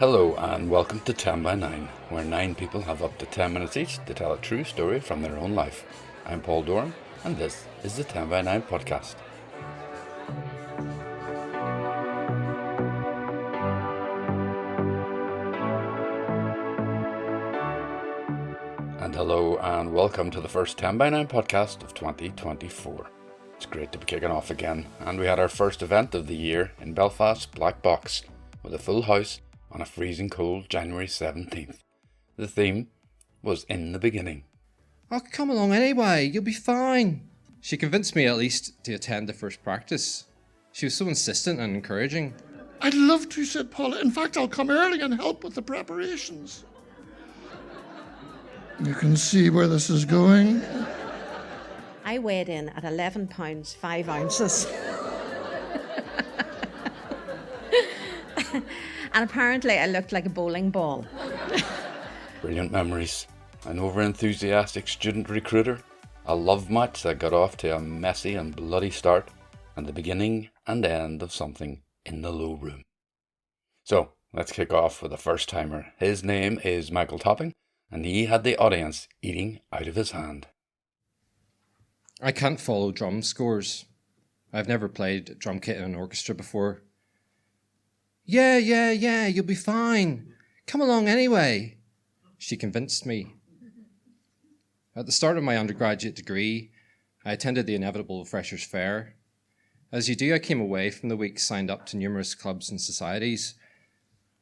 Hello and welcome to 10 by 9, where 9 people have up to 10 minutes each to tell a true story from their own life. I'm Paul Doran and this is the 10 by 9 podcast. And hello and welcome to the first 10 by 9 podcast of 2024. It's great to be kicking off again, and we had our first event of the year in Belfast Black Box with a full house on a freezing cold January 17th. The theme was In the Beginning. Oh, come along anyway, you'll be fine. She convinced me at least to attend the first practice. She was so insistent and encouraging. I'd love to, said Paula. In fact, I'll come early and help with the preparations. You can see where this is going. I weighed in at 11 pounds 5 ounces. And apparently I looked like a bowling ball. Brilliant memories. An over-enthusiastic student recruiter, a love match that got off to a messy and bloody start, and the beginning and end of something in the low room. So, let's kick off with a first-timer. His name is Michael Topping, and he had the audience eating out of his hand. I can't follow drum scores. I've never played drum kit in an orchestra before. Yeah, you'll be fine. Come along anyway. She convinced me. At the start of my undergraduate degree, I attended the inevitable Freshers' Fair. As you do, I came away from the week signed up to numerous clubs and societies.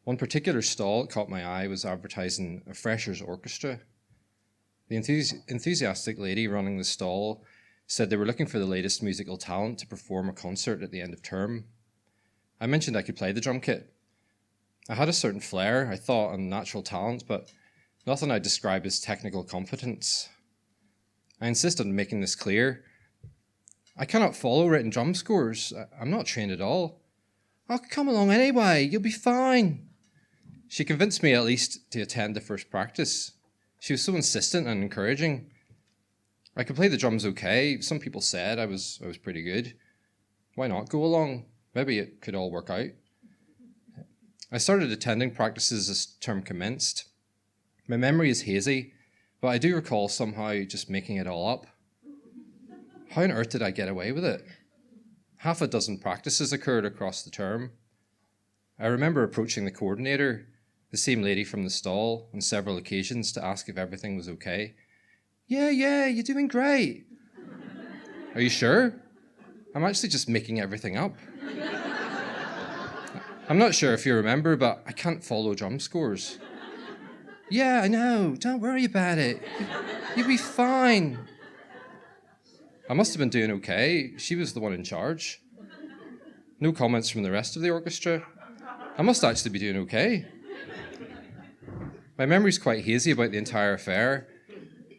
One particular stall that caught my eye was advertising a Freshers' Orchestra. The enthusiastic lady running the stall said they were looking for the latest musical talent to perform a concert at the end of term. I mentioned I could play the drum kit. I had a certain flair, I thought, and natural talent, but nothing I'd describe as technical competence. I insisted on making this clear. I cannot follow written drum scores. I'm not trained at all. Oh, come along anyway, you'll be fine. She convinced me at least to attend the first practice. She was so insistent and encouraging. I could play the drums okay. Some people said I was pretty good. Why not go along? Maybe it could all work out. I started attending practices as term commenced. My memory is hazy, but I do recall somehow just making it all up. How on earth did I get away with it? Half a dozen practices occurred across the term. I remember approaching the coordinator, the same lady from the stall, on several occasions to ask if everything was okay. Yeah, you're doing great. Are you sure? I'm actually just making everything up. I'm not sure if you remember, but I can't follow drum scores. Yeah, I know. Don't worry about it. You'll be fine. I must have been doing okay. She was the one in charge. No comments from the rest of the orchestra. I must actually be doing okay. My memory's quite hazy about the entire affair.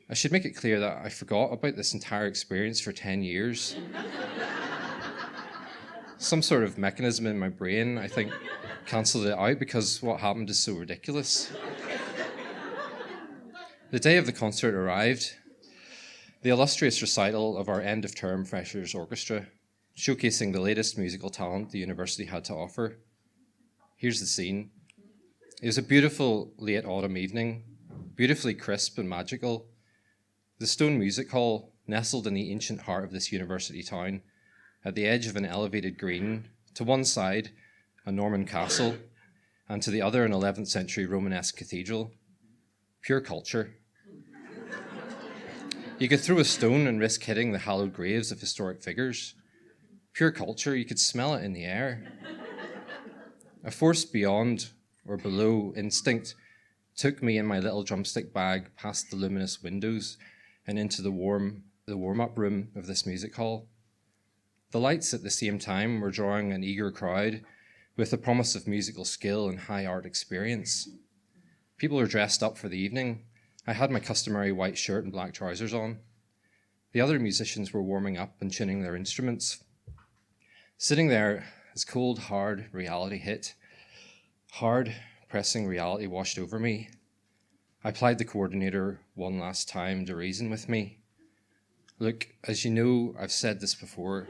I should make it clear that I forgot about this entire experience for 10 years. Some sort of mechanism in my brain, I think, cancelled it out because what happened is so ridiculous. The day of the concert arrived. The illustrious recital of our end-of-term Freshers' Orchestra, showcasing the latest musical talent the university had to offer. Here's the scene. It was a beautiful late autumn evening, beautifully crisp and magical. The Stone Music Hall, nestled in the ancient heart of this university town, at the edge of an elevated green, to one side, a Norman castle, and to the other, an 11th century Romanesque cathedral. Pure culture. You could throw a stone and risk hitting the hallowed graves of historic figures. Pure culture, you could smell it in the air. A force beyond or below instinct took me in my little drumstick bag past the luminous windows and into the warm-up room of this music hall. The lights at the same time were drawing an eager crowd with the promise of musical skill and high art experience. People were dressed up for the evening. I had my customary white shirt and black trousers on. The other musicians were warming up and tuning their instruments. Sitting there, as cold, hard reality hit, hard, pressing reality washed over me, I plied the coordinator one last time to reason with me. Look, as you know, I've said this before.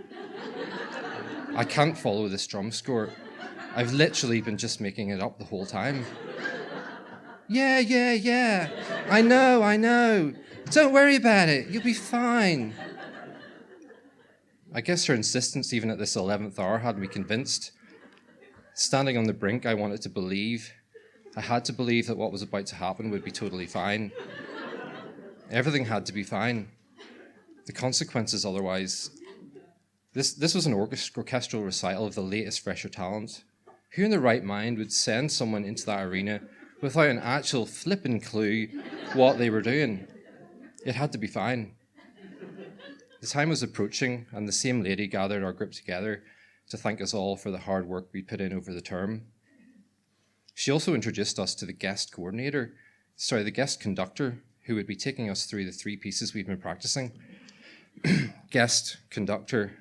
I can't follow this drum score. I've literally been just making it up the whole time. Yeah. I know. Don't worry about it. You'll be fine. I guess her insistence, even at this 11th hour, had me convinced. Standing on the brink, I wanted to believe. I had to believe that what was about to happen would be totally fine. Everything had to be fine. The consequences otherwise. This was an orchestral recital of the latest fresher talent. Who in their right mind would send someone into that arena without an actual flippin' clue what they were doing? It had to be fine. The time was approaching, and the same lady gathered our group together to thank us all for the hard work we'd put in over the term. She also introduced us to the guest conductor, who would be taking us through the 3 pieces we'd been practicing. Guest conductor.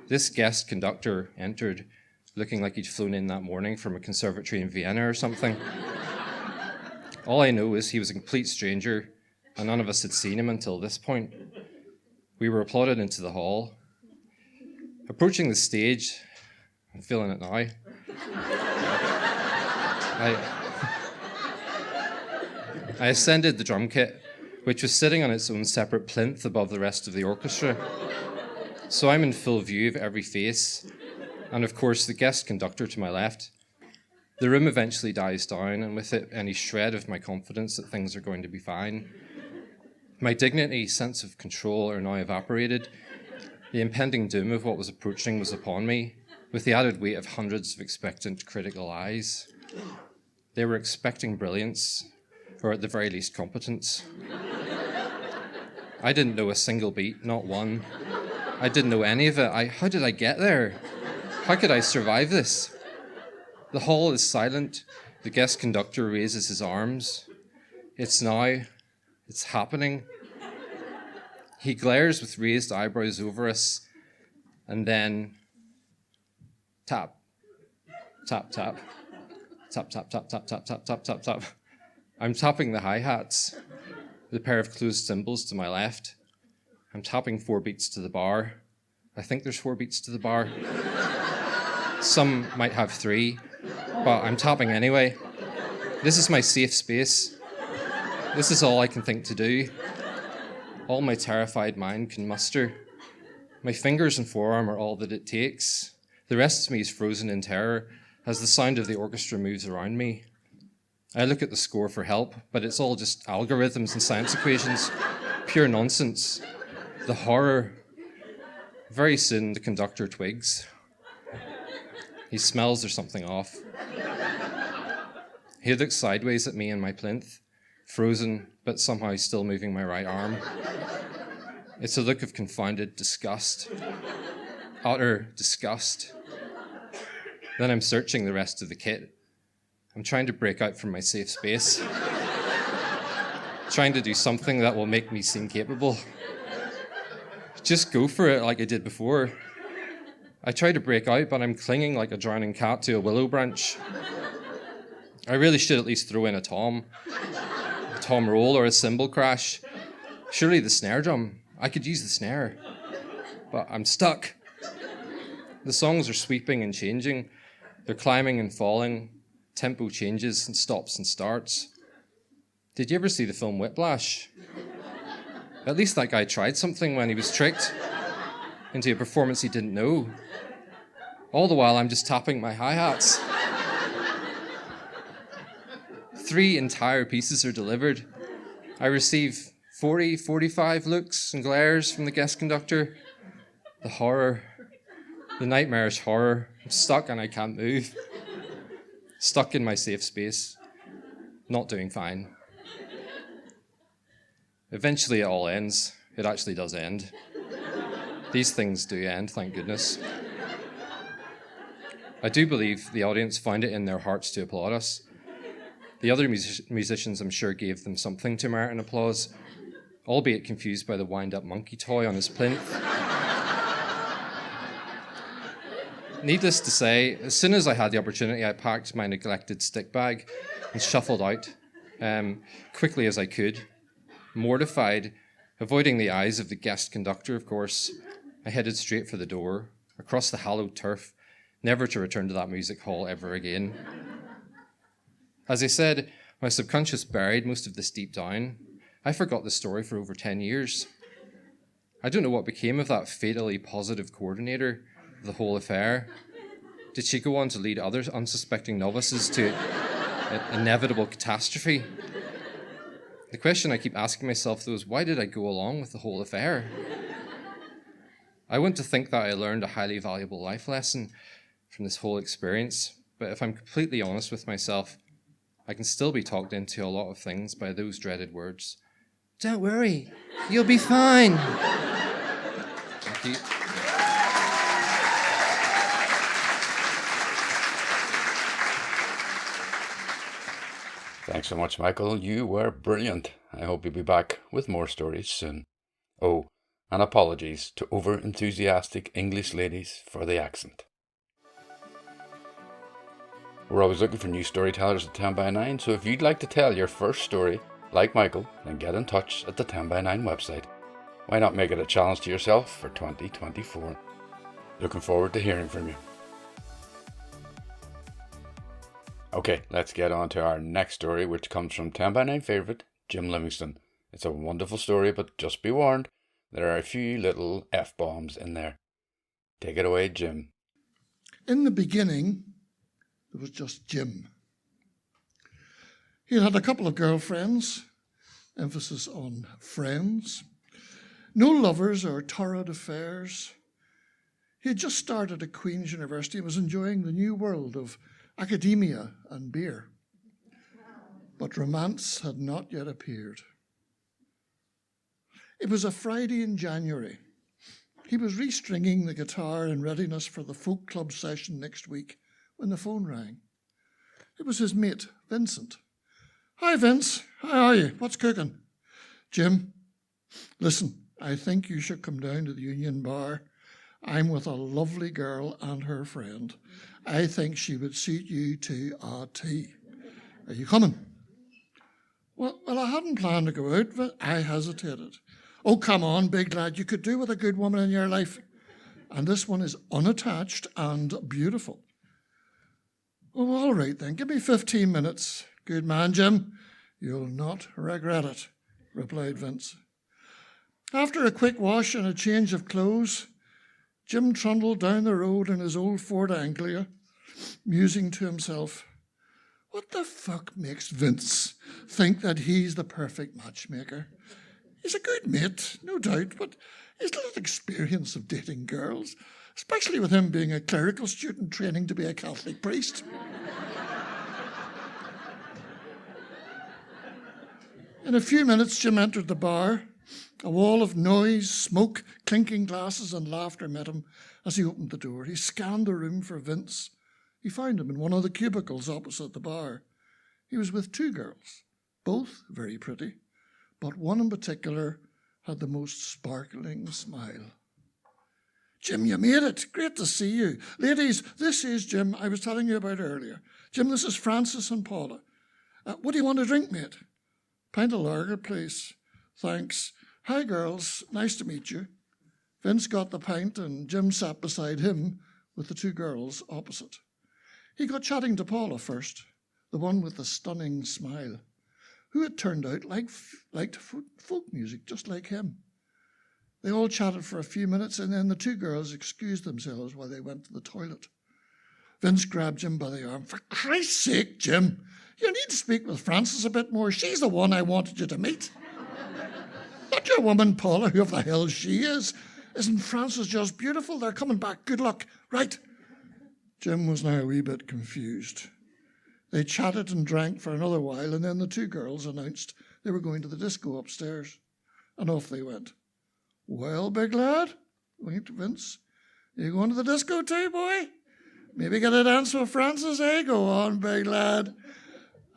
This guest conductor entered looking like he'd flown in that morning from a conservatory in Vienna or something. All I know is he was a complete stranger, and none of us had seen him until this point. We were applauded into the hall. Approaching the stage, I'm feeling it now. I ascended the drum kit, which was sitting on its own separate plinth above the rest of the orchestra. So I'm in full view of every face, and of course the guest conductor to my left. The room eventually dies down, and with it any shred of my confidence that things are going to be fine. My dignity, sense of control are now evaporated. The impending doom of what was approaching was upon me, with the added weight of hundreds of expectant, critical eyes. They were expecting brilliance, or at the very least competence. I didn't know a single beat, not one. I didn't know any of it. How did I get there? How could I survive this? The hall is silent. The guest conductor raises his arms. It's now. It's happening. He glares with raised eyebrows over us, and then tap, tap, tap, tap, tap, tap, tap, tap, tap, tap, tap, tap. I'm tapping the hi-hats, the pair of closed cymbals to my left. I'm tapping 4 beats to the bar. I think there's 4 beats to the bar. Some might have 3, but I'm tapping anyway. This is my safe space. This is all I can think to do. All my terrified mind can muster. My fingers and forearm are all that it takes. The rest of me is frozen in terror as the sound of the orchestra moves around me. I look at the score for help, but it's all just algorithms and science equations. Pure nonsense. The horror. Very soon, the conductor twigs. He smells there's something off. He looks sideways at me and my plinth, frozen, but somehow still moving my right arm. It's a look of confounded disgust. Utter disgust. Then I'm searching the rest of the kit. I'm trying to break out from my safe space. Trying to do something that will make me seem capable. Just go for it like I did before. I try to break out, but I'm clinging like a drowning cat to a willow branch. I really should at least throw in a tom roll or a cymbal crash. Surely the snare drum. I could use the snare. But I'm stuck. The songs are sweeping and changing. They're climbing and falling. Tempo changes and stops and starts. Did you ever see the film Whiplash? At least that guy tried something when he was tricked into a performance he didn't know. All the while I'm just tapping my hi-hats. 3 entire pieces are delivered. I receive 40, 45 looks and glares from the guest conductor. The horror, the nightmarish horror. I'm stuck and I can't move. Stuck in my safe space, not doing fine. Eventually it all ends. It actually does end. These things do end, thank goodness. I do believe the audience found it in their hearts to applaud us. The other musicians, I'm sure, gave them something to merit an applause, albeit confused by the wind-up monkey toy on his plinth. Needless to say, as soon as I had the opportunity, I packed my neglected stick bag and shuffled out, quickly as I could. Mortified, avoiding the eyes of the guest conductor, of course, I headed straight for the door, across the hallowed turf, never to return to that music hall ever again. As I said, my subconscious buried most of this deep down. I forgot the story for over 10 years. I don't know what became of that fatally positive coordinator of the whole affair. Did she go on to lead other unsuspecting novices to inevitable catastrophe? The question I keep asking myself, though, is why did I go along with the whole affair? I want to think that I learned a highly valuable life lesson from this whole experience, but if I'm completely honest with myself, I can still be talked into a lot of things by those dreaded words. Don't worry, you'll be fine. Thank you. Thanks so much, Michael. You were brilliant. I hope you'll be back with more stories soon. Oh, and apologies to over-enthusiastic English ladies for the accent. We're always looking for new storytellers at 10 by 9, so if you'd like to tell your first story, like Michael, then get in touch at the 10 by 9 website. Why not make it a challenge to yourself for 2024? Looking forward to hearing from you. Okay, let's get on to our next story, which comes from 10 by 9 favourite, Jim Livingstone. It's a wonderful story, but just be warned, there are a few little F-bombs in there. Take it away, Jim. In the beginning, there was just Jim. He had a couple of girlfriends, emphasis on friends, no lovers or torrid affairs. He had just started at Queen's University and was enjoying the new world of academia and beer. But romance had not yet appeared. It was a Friday in January. He was restringing the guitar in readiness for the folk club session next week when the phone rang. It was his mate, Vincent. Hi, Vince. How are you? What's cooking? Jim, listen, I think you should come down to the Union Bar. I'm with a lovely girl and her friend. I think she would suit you to a T. Are you coming? Well, I hadn't planned to go out, but I hesitated. Oh, come on, big lad, you could do with a good woman in your life. And this one is unattached and beautiful. Oh, all right then, give me 15 minutes. Good man, Jim. You'll not regret it, replied Vince. After a quick wash and a change of clothes, Jim trundled down the road in his old Ford Anglia, musing to himself, what the fuck makes Vince think that he's the perfect matchmaker? He's a good mate, no doubt, but he's little experience of dating girls, especially with him being a clerical student training to be a Catholic priest. In a few minutes, Jim entered the bar. A wall of noise, smoke, clinking glasses and laughter met him as he opened the door. He scanned the room for Vince. He found him in one of the cubicles opposite the bar. He was with two girls, both very pretty, but one in particular had the most sparkling smile. Jim, you made it. Great to see you. Ladies, this is Jim I was telling you about earlier. Jim, this is Francis and Paula. What do you want to drink, mate? Pint of lager, please. Thanks. Hi, girls. Nice to meet you. Vince got the pint and Jim sat beside him with the two girls opposite. He got chatting to Paula first, the one with the stunning smile, who it turned out liked folk music just like him. They all chatted for a few minutes and then the two girls excused themselves while they went to the toilet. Vince grabbed Jim by the arm. For Christ's sake, Jim, you need to speak with Frances a bit more. She's the one I wanted you to meet. Not your woman, Paula, whoever the hell she is. Isn't Frances just beautiful? They're coming back. Good luck. Right. Jim was now a wee bit confused. They chatted and drank for another while, and then the two girls announced they were going to the disco upstairs. And off they went. Well, big lad, winked Vince. You going to the disco too, boy? Maybe get a dance with Frances, eh? Go on, big lad.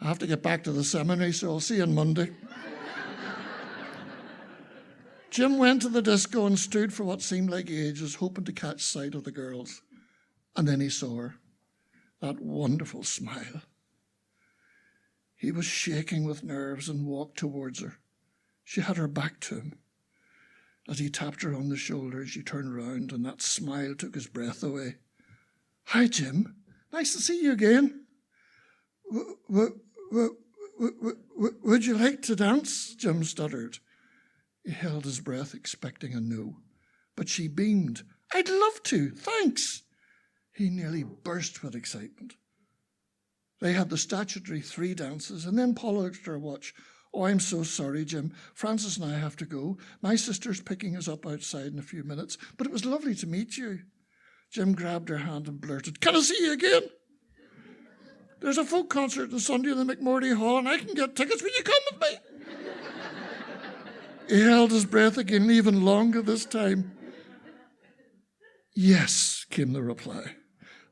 I have to get back to the seminary, so I'll see you on Monday. Jim went to the disco and stood for what seemed like ages, hoping to catch sight of the girls. And then he saw her, that wonderful smile. He was shaking with nerves and walked towards her. She had her back to him. As he tapped her on the shoulder, she turned round and that smile took his breath away. Hi, Jim. Nice to see you again. Would you like to dance? Jim stuttered. He held his breath, expecting a no, but she beamed. I'd love to, thanks. He nearly burst with excitement. They had the statutory 3 dances, and then Paula looked at her watch. Oh, I'm so sorry, Jim. Francis and I have to go. My sister's picking us up outside in a few minutes, but it was lovely to meet you. Jim grabbed her hand and blurted, can I see you again? There's a folk concert on Sunday in the McMurdy Hall, and I can get tickets. Will you come with me? He held his breath again, even longer this time. Yes, came the reply.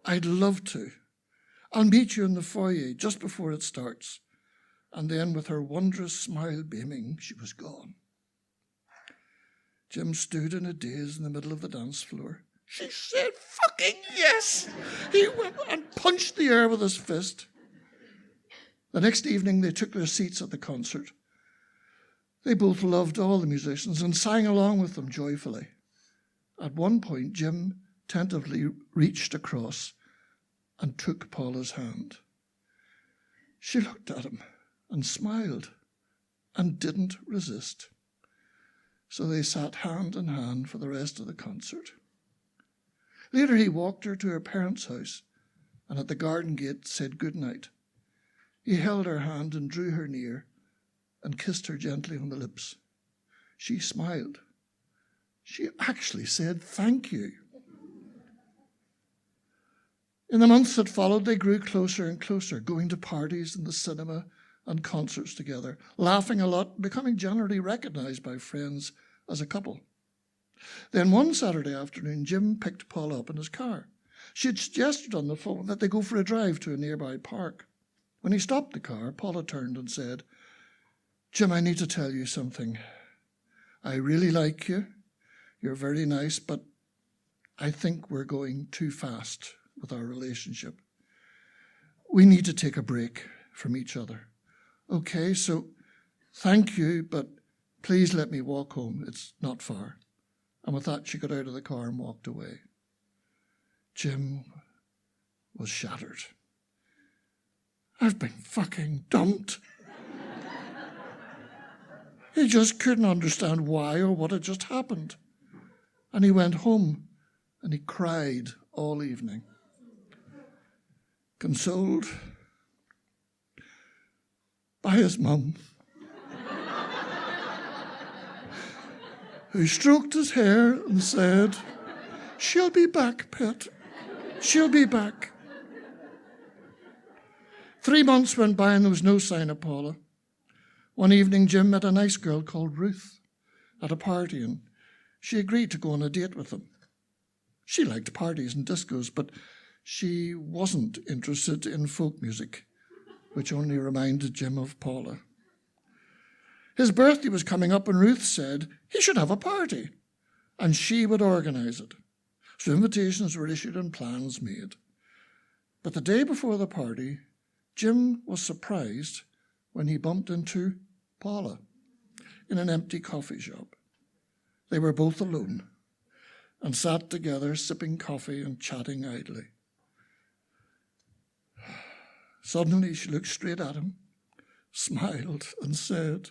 I'd love to. I'll meet you in the foyer just before it starts. And then, with her wondrous smile beaming, she was gone. Jim stood in a daze in the middle of the dance floor. She said fucking yes. He went and punched the air with his fist. The next evening, they took their seats at the concert. They both loved all the musicians and sang along with them joyfully. At one point, Jim tentatively reached across and took Paula's hand. She looked at him and smiled and didn't resist. So they sat hand in hand for the rest of the concert. Later, he walked her to her parents' house and at the garden gate said goodnight. He held her hand and drew her near and kissed her gently on the lips. She smiled. She actually said thank you. In the months that followed, they grew closer and closer, going to parties and the cinema and concerts together, laughing a lot, becoming generally recognized by friends as a couple. Then one Saturday afternoon, Jim picked Paula up in his car. She had suggested on the phone that they go for a drive to a nearby park. When he stopped the car, Paula turned and said, Jim, I need to tell you something. I really like you. You're very nice, but I think we're going too fast with our relationship. We need to take a break from each other. Okay, so thank you, but please let me walk home. It's not far. And with that, she got out of the car and walked away. Jim was shattered. I've been fucking dumped. He just couldn't understand why or what had just happened. And he went home and he cried all evening. Consoled by his mum, who stroked his hair and said, she'll be back, pet. She'll be back. 3 months went by and there was no sign of Paula. One evening, Jim met a nice girl called Ruth at a party, and she agreed to go on a date with him. She liked parties and discos, but she wasn't interested in folk music, which only reminded Jim of Paula. His birthday was coming up, and Ruth said he should have a party, and she would organise it. So invitations were issued and plans made. But the day before the party, Jim was surprised when he bumped into Paula in an empty coffee shop. They were both alone and sat together sipping coffee and chatting idly. Suddenly she looked straight at him, smiled and said,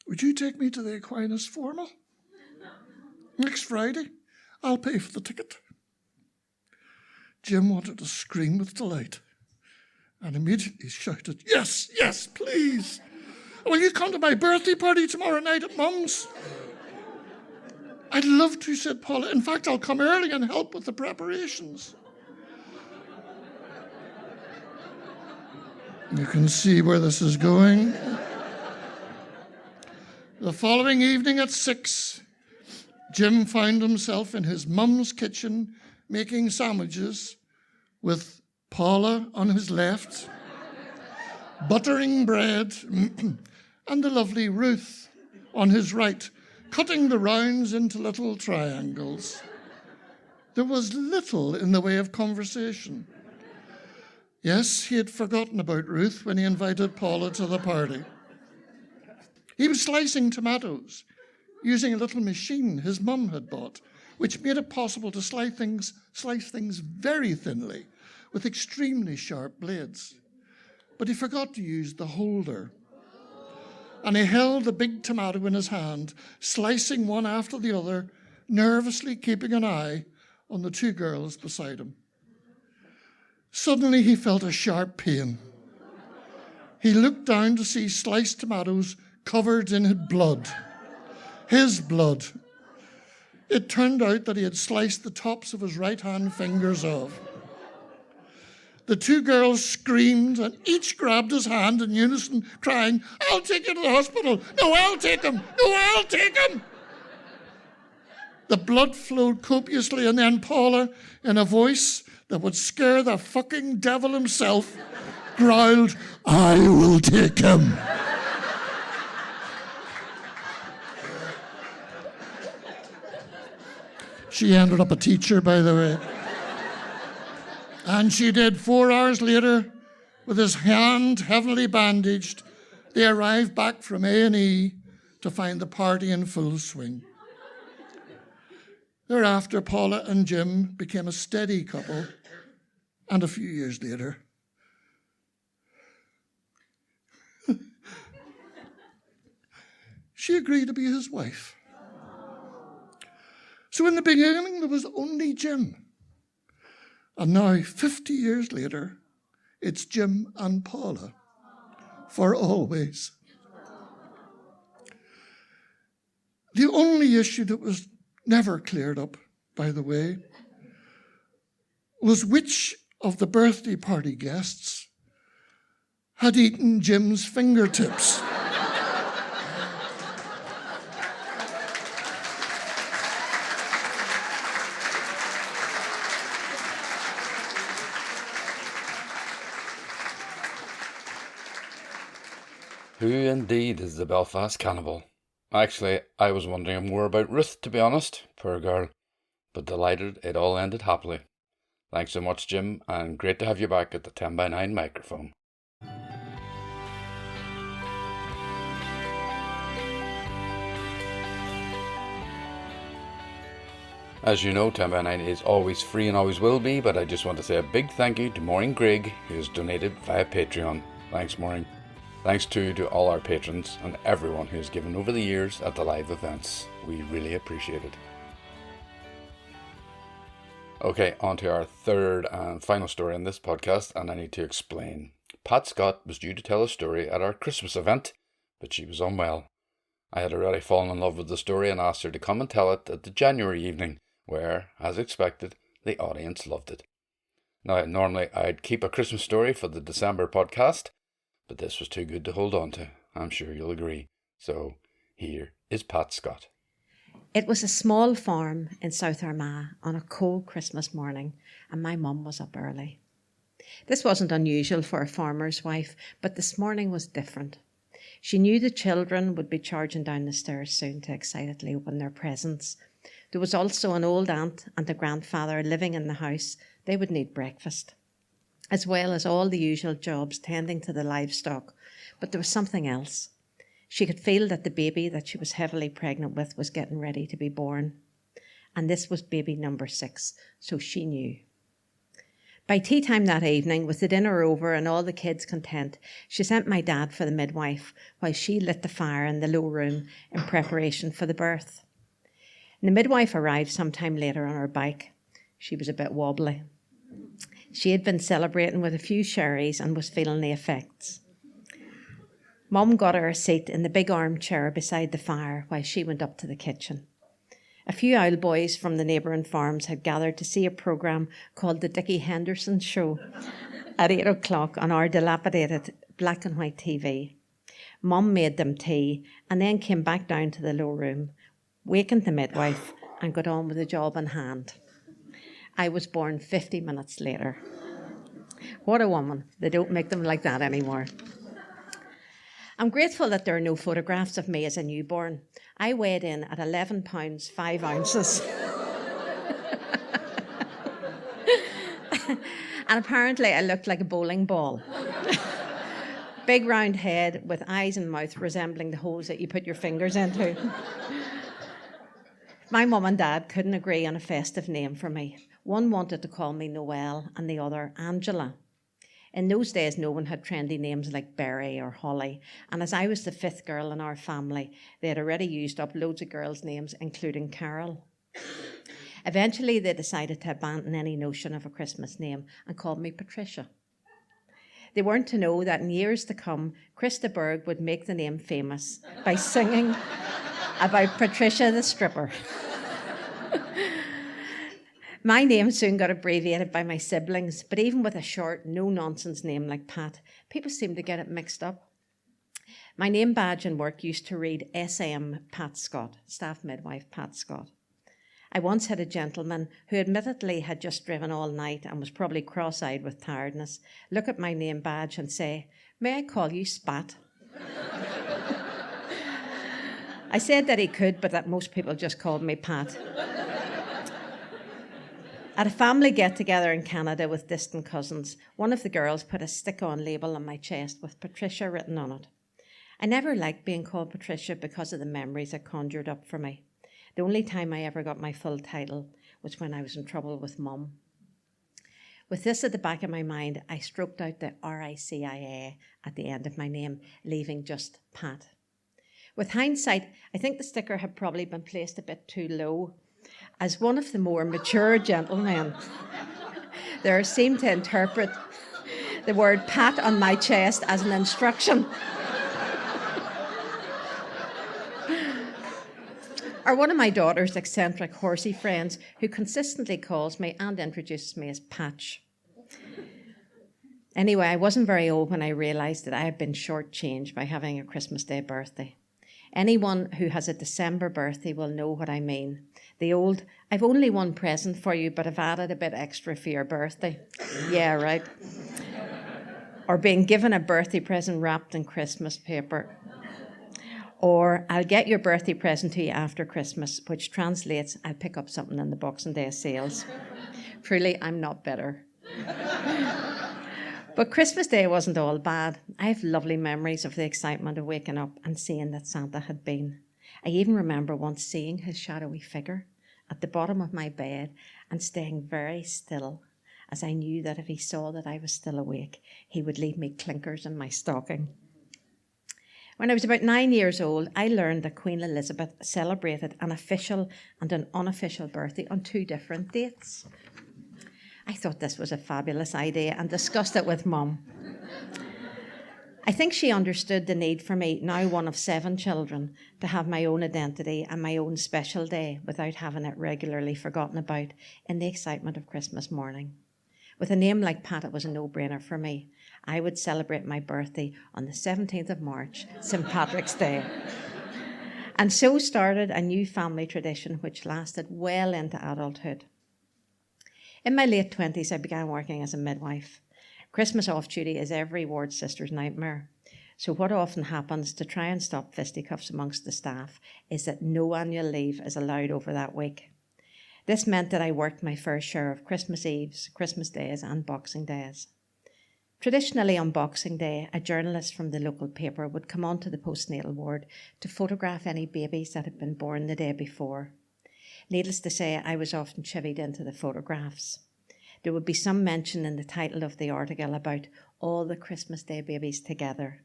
would you take me to the Aquinas Formal? Next Friday, I'll pay for the ticket. Jim wanted to scream with delight and immediately shouted, yes, yes, please. Will you come to my birthday party tomorrow night at Mum's? I'd love to, said Paula. In fact, I'll come early and help with the preparations. You can see where this is going. The following evening at 6, Jim found himself in his mum's kitchen making sandwiches with Paula on his left, buttering bread, and the lovely Ruth on his right, cutting the rounds into little triangles. There was little in the way of conversation. Yes, he had forgotten about Ruth when he invited Paula to the party. He was slicing tomatoes using a little machine his mum had bought, which made it possible to slice things very thinly with extremely sharp blades. But he forgot to use the holder. And he held the big tomato in his hand, slicing one after the other, nervously keeping an eye on the two girls beside him. Suddenly he felt a sharp pain. He looked down to see sliced tomatoes covered in blood. His blood. It turned out that he had sliced the tops of his right-hand fingers off. The two girls screamed and each grabbed his hand in unison, crying, "I'll take you to the hospital! No, I'll take him! No, I'll take him!" The blood flowed copiously, and then Paula, in a voice that would scare the fucking devil himself, growled, "I will take him." She ended up a teacher, by the way. And she did. 4 hours later, with his hand heavily bandaged, they arrived back from A&E to find the party in full swing. Thereafter, Paula and Jim became a steady couple, and a few years later, she agreed to be his wife. So in the beginning, there was only Jim. And now, 50 years later, it's Jim and Paula for always. The only issue that was never cleared up, by the way, was which of the birthday party guests had eaten Jim's fingertips. Who indeed is the Belfast cannibal? Actually, I was wondering more about Ruth, to be honest. Poor girl. But delighted it all ended happily. Thanks so much, Jim, and great to have you back at the 10x9 microphone. As you know, 10x9 is always free and always will be, but I just want to say a big thank you to Maureen Grigg, who has donated via Patreon. Thanks, Maureen. Thanks too to all our patrons and everyone who has given over the years at the live events. We really appreciate it. Okay, on to our third and final story in this podcast, and I need to explain. Pat Scott was due to tell a story at our Christmas event, but she was unwell. I had already fallen in love with the story and asked her to come and tell it at the January evening, where, as expected, the audience loved it. Now, normally I'd keep a Christmas story for the December podcast, but this was too good to hold on to. I'm sure you'll agree. So, here is Pat Scott. It was a small farm in South Armagh on a cold Christmas morning, and my mum was up early. This wasn't unusual for a farmer's wife, but this morning was different. She knew the children would be charging down the stairs soon to excitedly open their presents. There was also an old aunt and a grandfather living in the house. They would need breakfast, as well as all the usual jobs tending to the livestock. But there was something else. She could feel that the baby that she was heavily pregnant with was getting ready to be born. And this was baby number 6, so she knew. By tea time that evening, with the dinner over and all the kids content, she sent my dad for the midwife while she lit the fire in the low room in preparation for the birth. And the midwife arrived sometime later on her bike. She was a bit wobbly. She had been celebrating with a few sherries and was feeling the effects. Mum got her a seat in the big armchair beside the fire while she went up to the kitchen. A few owl boys from the neighbouring farms had gathered to see a programme called The Dickie Henderson Show at 8 o'clock on our dilapidated black and white TV. Mum made them tea and then came back down to the low room, wakened the midwife and got on with the job in hand. I was born 50 minutes later. What a woman. They don't make them like that anymore. I'm grateful that there are no photographs of me as a newborn. I weighed in at 11 pounds 5 ounces. And apparently I looked like a bowling ball. Big round head with eyes and mouth resembling the holes that you put your fingers into. My mum and dad couldn't agree on a festive name for me. One wanted to call me Noel and the other Angela. In those days, no one had trendy names like Berry or Holly, and as I was the fifth girl in our family, they had already used up loads of girls' names, including Carol. Eventually, they decided to abandon any notion of a Christmas name and called me Patricia. They weren't to know that in years to come, Krista Berg would make the name famous by singing about Patricia the stripper. My name soon got abbreviated by my siblings, but even with a short, no-nonsense name like Pat, people seem to get it mixed up. My name badge in work used to read SM Pat Scott, Staff Midwife Pat Scott. I once had a gentleman who admittedly had just driven all night and was probably cross-eyed with tiredness look at my name badge and say, "May I call you Spat?" I said that he could, but that most people just called me Pat. At a family get-together in Canada with distant cousins, one of the girls put a stick-on label on my chest with Patricia written on it. I never liked being called Patricia because of the memories it conjured up for me. The only time I ever got my full title was when I was in trouble with Mum. With this at the back of my mind, I stroked out the RICIA at the end of my name, leaving just Pat. With hindsight, I think the sticker had probably been placed a bit too low. As one of the more mature gentlemen, there seemed to interpret the word Pat on my chest as an instruction. Or one of my daughter's eccentric horsey friends who consistently calls me and introduces me as Patch. Anyway, I wasn't very old when I realised that I had been shortchanged by having a Christmas Day birthday. Anyone who has a December birthday will know what I mean. The old, "I've only one present for you, but I've added a bit extra for your birthday." Yeah, right. Or being given a birthday present wrapped in Christmas paper. Or, "I'll get your birthday present to you after Christmas," which translates, "I'll pick up something in the Boxing Day sales." Truly, I'm not bitter. But Christmas Day wasn't all bad. I have lovely memories of the excitement of waking up and seeing that Santa had been. I even remember once seeing his shadowy figure at the bottom of my bed and staying very still, as I knew that if he saw that I was still awake, he would leave me clinkers in my stocking. When I was about 9 years old, I learned that Queen Elizabeth celebrated an official and an unofficial birthday on 2 different dates. I thought this was a fabulous idea and discussed it with Mum. I think she understood the need for me, now one of 7 children, to have my own identity and my own special day without having it regularly forgotten about in the excitement of Christmas morning. With a name like Pat, it was a no-brainer for me. I would celebrate my birthday on the 17th of March, St. Patrick's Day. And so started a new family tradition which lasted well into adulthood. In my late 20s, I began working as a midwife. Christmas off-duty is every ward sister's nightmare. So what often happens to try and stop fisticuffs amongst the staff is that no annual leave is allowed over that week. This meant that I worked my fair share of Christmas Eves, Christmas Days and Boxing Days. Traditionally on Boxing Day, a journalist from the local paper would come onto the postnatal ward to photograph any babies that had been born the day before. Needless to say, I was often chivied into the photographs. There would be some mention in the title of the article about all the Christmas Day babies together.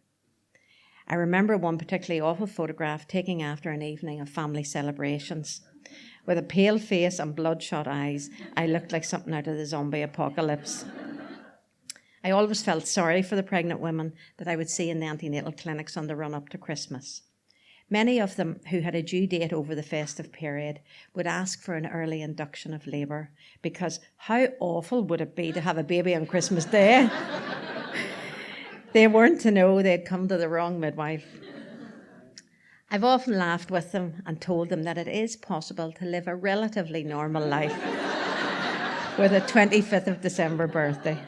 I remember one particularly awful photograph taken after an evening of family celebrations. With a pale face and bloodshot eyes, I looked like something out of the zombie apocalypse. I always felt sorry for the pregnant women that I would see in the antenatal clinics on the run-up to Christmas. Many of them who had a due date over the festive period would ask for an early induction of labour because how awful would it be to have a baby on Christmas Day? They weren't to know they'd come to the wrong midwife. I've often laughed with them and told them that it is possible to live a relatively normal life with a 25th of December birthday.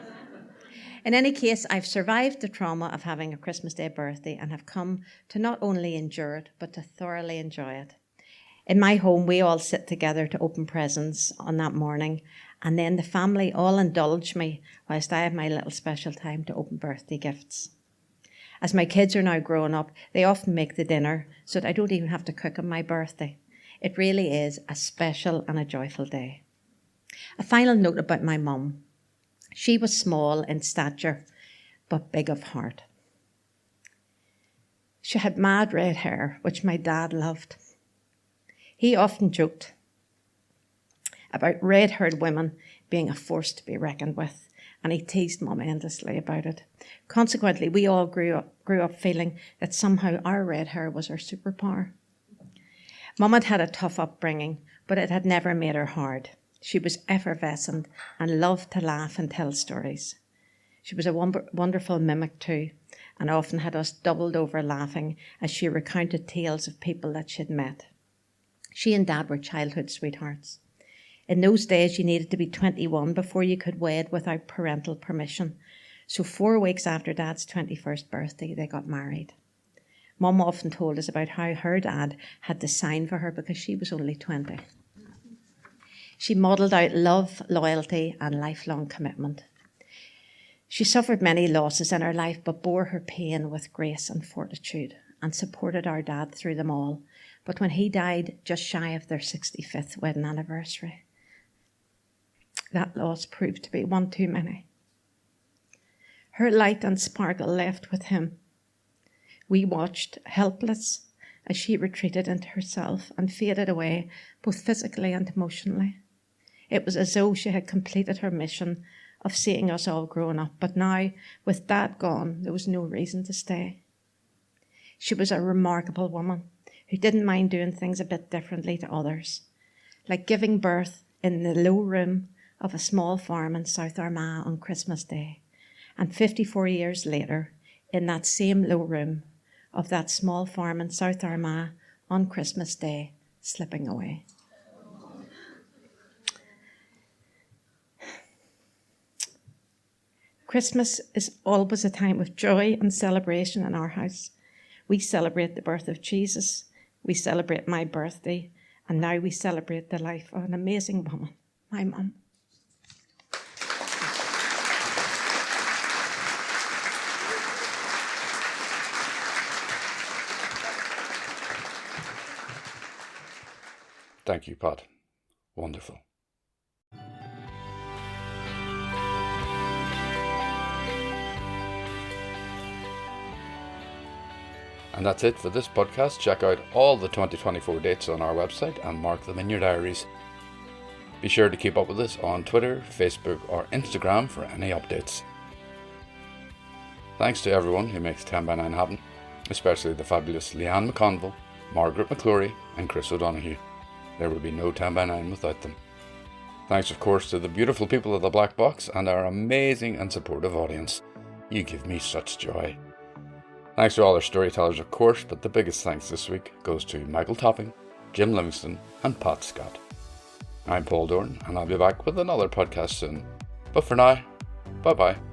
In any case, I've survived the trauma of having a Christmas Day birthday and have come to not only endure it, but to thoroughly enjoy it. In my home, we all sit together to open presents on that morning, and then the family all indulge me whilst I have my little special time to open birthday gifts. As my kids are now growing up, they often make the dinner so that I don't even have to cook on my birthday. It really is a special and a joyful day. A final note about my mum. She was small in stature, but big of heart. She had mad red hair, which my dad loved. He often joked about red-haired women being a force to be reckoned with, and he teased Mum endlessly about it. Consequently, we all grew up feeling that somehow our red hair was our superpower. Mum had had a tough upbringing, but it had never made her hard. She was effervescent and loved to laugh and tell stories. She was a wonderful mimic too, and often had us doubled over laughing as she recounted tales of people that she'd met. She and Dad were childhood sweethearts. In those days, you needed to be 21 before you could wed without parental permission. So 4 weeks after Dad's 21st birthday, they got married. Mum often told us about how her dad had to sign for her because she was only 20. She modelled out love, loyalty, and lifelong commitment. She suffered many losses in her life, but bore her pain with grace and fortitude, and supported our dad through them all. But when he died just shy of their 65th wedding anniversary, that loss proved to be one too many. Her light and sparkle left with him. We watched, helpless, as she retreated into herself and faded away, both physically and emotionally. It was as though she had completed her mission of seeing us all grown up, but now, with Dad gone, there was no reason to stay. She was a remarkable woman who didn't mind doing things a bit differently to others, like giving birth in the low room of a small farm in South Armagh on Christmas Day, and 54 years later, in that same low room of that small farm in South Armagh on Christmas Day, slipping away. Christmas is always a time of joy and celebration in our house. We celebrate the birth of Jesus, we celebrate my birthday, and now we celebrate the life of an amazing woman, my mum. Thank you, Pat. Wonderful. And that's it for this podcast. Check out all the 2024 dates on our website and mark them in your diaries. Be sure to keep up with us on Twitter, Facebook or Instagram for any updates. Thanks to everyone who makes 10 by 9 happen, especially the fabulous Leanne McConville, Margaret McClory and Chris O'Donoghue. There would be no 10 by 9 without them. Thanks of course to the beautiful people of the Black Box and our amazing and supportive audience. You give me such joy. Thanks to all our storytellers of course, but the biggest thanks this week goes to Michael Topping, Jim Livingstone and Pat Scott. I'm Paul Dorn and I'll be back with another podcast soon. But for now, bye bye.